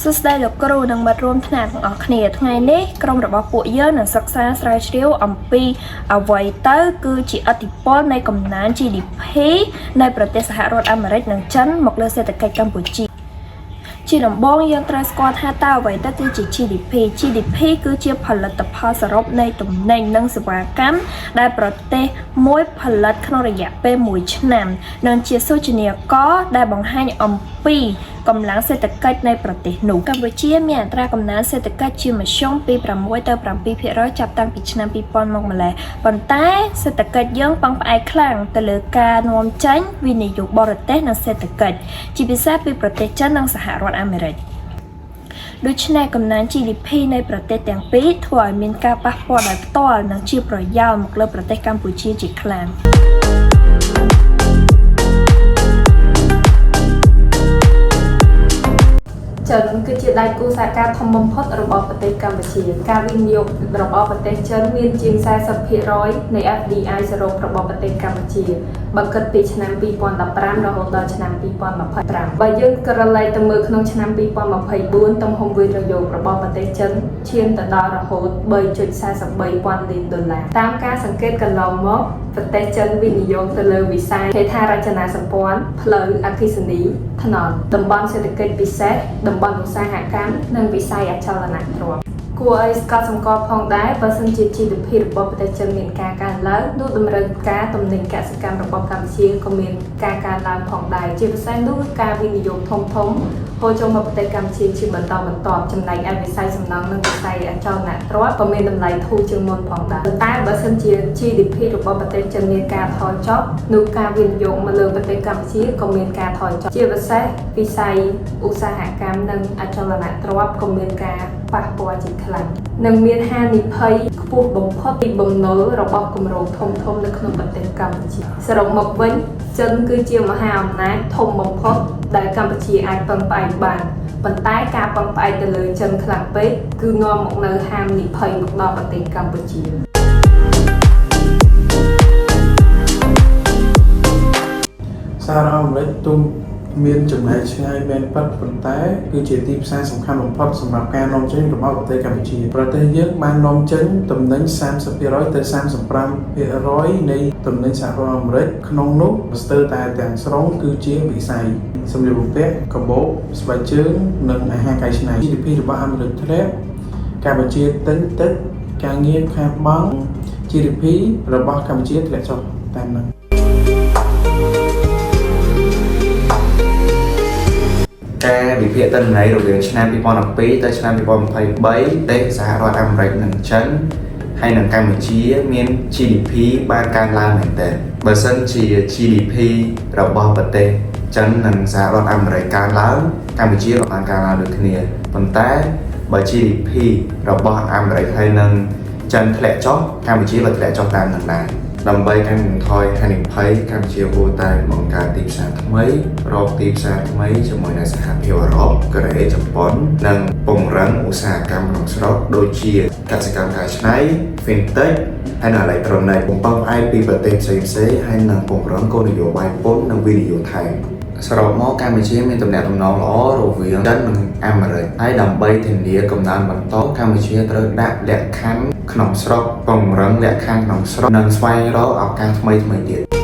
សួស្តីលោកគ្រូនិងមិត្តរួមថ្នាក់ទាំងអស់គ្នាថ្ងៃនេះក្រុមរបស់ពួកយើងនឹងសិក្សាស្រាវជ្រាវអំពីអ្វីទៅគឺជាឥទ្ធិពលនៃកំណើន GDP នៃប្រទេសសហរដ្ឋអាមេរិកនិងចិនមកលើសេដ្ឋកិច្ចកម្ពុជាជាដំបូងយើងត្រូវស្គាល់ថាតើអ្វីទៅគឺជា GDP គឺជាផលិតផលសរុបនៃទំនិញនិងសេវាកម្មដែលប្រទេសមួយផលិតក្នុងរយៈពេល1ឆ្នាំនិងជាសូចនាករដែលបង្ហាញអំពីកម្លាំងសេដ្ឋកិច្ចនៃប្រទេសនោះកម្ពុជាមានអត្រាកំណើនសេដ្ឋកិច្ចជាមធ្យមពី6ទៅ7% ចាប់តាំងពីឆ្នាំ2000មកម្លេះប៉ុន្តែសេដ្ឋកិច្ចយើងពឹងផ្អែកខ្លាំងទៅលើការនាំចេញវិនិយោគបរទេសនិងសេដ្ឋកិច្ចជាពិសេសពីប្រទេសចិននិងសហរដ្ឋអាមេរិកដូច្នេះកំណើន GDP នៃប្រទេសទាំងពីរធ្វើឲ្យមានការប៉ះពាល់ដោយផ្ទាល់និងជាប្រយោជន៍មកលើប្រទេសកម្ពុជាជាខ្លាំងចិនគឺជាដៃគូសហការធំបំផុតរបស់ប្រទេសកម្ពុជាការវិនិយោគរបស់ប្រទេសចិនមានជាង 40% នៃ FDI សរុបរបស់ប្រទេសកម្ពុជាបើគិតពីឆ្នាំ2015រហូតដល់ឆ្នាំ2025បើយើងក្រឡេកទៅមើលក្នុងឆ្នាំ2024ទំហំវិនិយោគរបស់ប្រទេសចិនឈានទៅដល់រហូត 3.43 ពាន់លានដុល្លារតាមការសង្កេតកន្លងមកប្រទេសចិនវិនិយោគទៅលើវិស័យហេដ្ឋារចនាសម្ព័ន្ធផ្លូវអគ្គិសនីថ្នល់តំបន់សេដ្ឋកិច្ចពិសេសតំបន់ឧស្សាហកម្មនិងវិស័យអចលនទ្រព្យគួរឲ្យស្កត់សម្គាល់ផងដែរបើសិនជា GDP របស់ប្រទេសចិនមានការកើនឡើងនោះតម្រូវការទំនិញកសិកម្មរបស់កម្ពុជាក៏មានការកើនឡើងផងដែរជាពិសេសនោះការវិនិយោគធំហូរចូលមកប្រទេសកម្ពុជាជាបន្តបន្ទាប់ចំណែកឯវិស័យសំណង់និងវិស័យអចលនទ្រព្យក៏មានតម្លៃធូរជាងមុនផងដែរតែបើសិនជា GDP របស់ប្រទេសចិនមានការថយចុះនោះការវិនិយោគមកលើប្រទេសកម្ពុជាក៏មានការថយចុះជាពិសេសវិស័យឧស្សាហកម្មនិងអចលនទ្រព្យក៏មានការប៉ះពាល់ជាខ្លាំងនិងមានហានិភ័យខ្ពស់បំផុតពីបំណុលរបស់គម្រោងធំនៅក្នុងប្រទេសកម្ពុជាសរុបមកវិញចិនគឺជាមហាអំណាចធំបំផុតដែលកម្ពុជាអាចពឹងផ្អែកបានប៉ុន្តែការពឹងផ្អែកទៅលើចិនខ្លាំងពេកគឺនាំមកនៅហានិភ័យមកដល់ប្រទេសកម្ពុជាសារអាមេរិកទូមានចំណែកឆ្ងាយមែនពិតប៉ុន្តែគឺជាទីផ្សារសំខាន់បំផុតសម្រាប់ការនាំចេញរបស់ប្រទេសកម្ពុជាប្រទេសយើងបាននាំចេញទំនិញ 30% ទៅ 35% នៃទំនិញសហរដ្ឋអាមេរិកក្នុងនោះស្ទើរតែទាំងស្រុងគឺជាវិស័យសម្លៀកបំពាក់កាបូបស្បែកជើងនិងអាហារកែច្នៃ GDP របស់អាមេរិកធ្លាក់កម្ពុជាទិញទឹកការងារខាតបង់ GDP របស់កម្ពុជាធ្លាក់ចុះតាមនោះការវិភាគទិន្នន័យរវាងឆ្នាំ2012ទៅឆ្នាំ2023ប្រទេសសហរដ្ឋអាមេរិកនិងចិនហើយនិងកម្ពុជាមាន GDP បានកើនឡើងមែនទែនបើសិនជា GDP របស់ប្រទេសចិននិងសហរដ្ឋអាមេរិកកើនឡើងកម្ពុជាក៏បានកើនឡើងដូចគ្នាប៉ុន្តែបើ GDP របស់អាមេរិកហើយនិងចិនធ្លាក់ចុះកម្ពុជាក៏ធ្លាក់ចុះតាមនឹងដែរដើម្បីកាត់បន្ថយហានិភ័យកម្ពុជាគួរតែបង្កើតទីផ្សារថ្មីរកទីផ្សារថ្មីជាមួយនឹងសហភាពអឺរ៉ុបកូរ៉េជប៉ុននិងពង្រឹងឧស្សាហកម្មក្នុងស្រុកដូចជាកសិកម្មកែច្នៃ Fintech ហើយនិងអេឡិចត្រូនិកបំពេញផ្អែកពីប្រទេសផ្សេងៗហើយនិងពង្រឹងគោលនយោបាយពន្ធនិងវិនិយោគថែមសរុបមកកម្ពុជាមានទំនាក់ទំនងល្អរវាងចិននិងអាមេរិកហើយដើម្បីធានាកំណើនបន្តកម្ពុជាត្រូវដាក់លក្ខខណ្ឌក្នុងស្រុកពង្រឹងលក្ខខណ្ឌក្នុងស្រុកនិងស្វែងរកឱកាសថ្មីទៀត